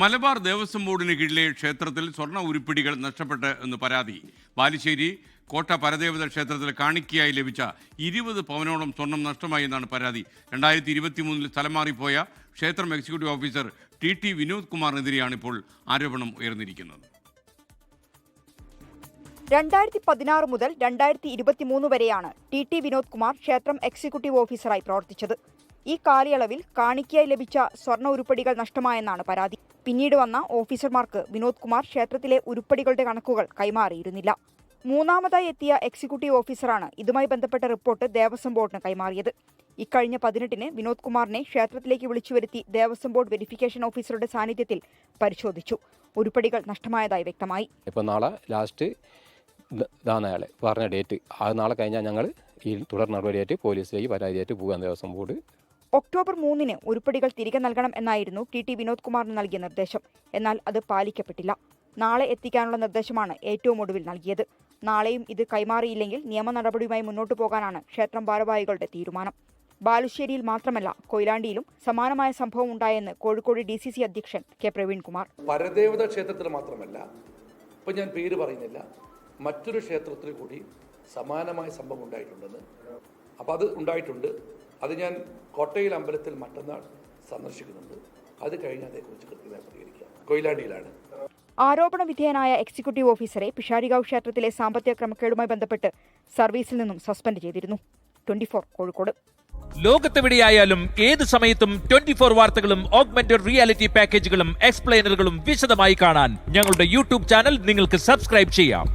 മലബാർ ദേവസ്വം ബോർഡിന് കീഴിലെ ക്ഷേത്രത്തിൽ സ്വർണ്ണ ഉരുപ്പിടികൾ നഷ്ടപ്പെട്ട് എന്ന് പരാതി. ബാലുശ്ശേരി കോട്ട പരദേവത ക്ഷേത്രത്തിൽ കാണിക്കയായി ലഭിച്ച 20 പവനോളം സ്വർണം നഷ്ടമായി എന്നാണ് പരാതി. 2023 സ്ഥലം മാറിപ്പോയ ക്ഷേത്രം എക്സിക്യൂട്ടീവ് ഓഫീസർ ടി വിനോദ് കുമാറിനെതിരെയാണ് ഇപ്പോൾ ആരോപണം ഉയർന്നിരിക്കുന്നത്. 2016 മുതൽ 2023 വരെയാണ് ടി വിനോദ് കുമാർ ക്ഷേത്രം എക്സിക്യൂട്ടീവ് ഓഫീസറായി പ്രവർത്തിച്ചത്. ഈ കാലയളവിൽ കാണിക്കയായി ലഭിച്ച സ്വർണ്ണ ഉരുപ്പടികൾ നഷ്ടമായെന്നാണ് പരാതി. പിന്നീട് വന്ന ഓഫീസർമാർക്ക് വിനോദ് കുമാർ ക്ഷേത്രത്തിലെ ഉരുപ്പടികളുടെ കണക്കുകൾ കൈമാറിയിരുന്നില്ല. മൂന്നാമതായി എത്തിയ എക്സിക്യൂട്ടീവ് ഓഫീസറാണ് ഇതുമായി ബന്ധപ്പെട്ട റിപ്പോർട്ട് ദേവസ്വം ബോർഡിന് കൈമാറിയത്. ഇക്കഴിഞ്ഞ 18-ന് വിനോദ് കുമാറിനെ ക്ഷേത്രത്തിലേക്ക് വിളിച്ചുവരുത്തി ദേവസ്വം ബോർഡ് വെരിഫിക്കേഷൻ ഓഫീസറുടെ സാന്നിധ്യത്തിൽ പരിശോധിച്ചു. ഉരുപ്പടികൾ നഷ്ടമായതായി വ്യക്തമായി. ഇപ്പോൾ നാളെ ലാസ്റ്റ് ഇതാണ് അയാൾ പറഞ്ഞ ഡേറ്റ്. അത് നാളെ കഴിഞ്ഞാൽ ഞങ്ങൾ ഈ തുടർ നടപടിയായിട്ട് പോലീസിലേക്ക് പരാതിയായിട്ട് പോകാൻ ദേവസ്വം ബോർഡ്. ഒക്ടോബർ 3-ന് ഉരുപ്പടികൾ തിരികെ നൽകണം എന്നായിരുന്നു ടി വിനോദ് കുമാറിന് നൽകിയ നിർദ്ദേശം. എന്നാൽ അത് പാലിക്കപ്പെട്ടില്ല. നാളെ എത്തിക്കാനുള്ള നിർദ്ദേശമാണ് ഏറ്റവും ഒടുവിൽ നൽകിയത്. നാളെയും ഇത് കൈമാറിയില്ലെങ്കിൽ നിയമ നടപടിയുമായി മുന്നോട്ടു പോകാനാണ് ക്ഷേത്രം ഭാരവാഹികളുടെ തീരുമാനം. ബാലുശ്ശേരിയിൽ മാത്രമല്ല കൊയിലാണ്ടിയിലും സമാനമായ സംഭവം ഉണ്ടായെന്ന് കോഴിക്കോട് DCC അധ്യക്ഷൻ കെ പ്രവീൺകുമാർ. പരദേവത ക്ഷേത്രത്തിൽ മാത്രമല്ല, ഇപ്പം ഞാൻ പേര് പറയുന്നില്ല, മറ്റൊരു ക്ഷേത്രത്തിൽ കൂടി സമാനമായ സംഭവം ഉണ്ടായിട്ടുണ്ടെന്ന്. അപ്പോൾ അത് ഉണ്ടായിട്ടുണ്ട്. അത് ഞാൻ കോട്ടയിൽ അമ്പലത്തിൽ മറ്റന്നാൾ സന്ദർശിക്കുന്നുണ്ട്. അത് കഴിഞ്ഞ് അതേക്കുറിച്ച് കൃത്യമായി പ്രതികരിക്കാം. കൊയിലാണ്ടിയിലാണ്. ആരോപണ വിധേയനായ എക്സിക്യൂട്ടീവ് ഓഫീസറെ പിഷാരിഗാവ് ക്ഷേത്രത്തിലെ സാമ്പത്തിക ക്രമക്കേടുമായി ബന്ധപ്പെട്ട് സർവീസിൽ നിന്നും സസ്പെൻഡ് ചെയ്തിരുന്നു. 24 കോഴിക്കോട്. ലോകത്തെവിടെയായാലും ഏത് സമയത്തും 24 വാർത്തകളും ഓഗ്മെന്റഡ് റിയാലിറ്റി പാക്കേജുകളും എക്സ്പ്ലെയിനറുകളും വിശദമായി കാണാൻ ഞങ്ങളുടെ യൂട്യൂബ് ചാനൽ നിങ്ങൾക്ക് സബ്സ്ക്രൈബ് ചെയ്യാം.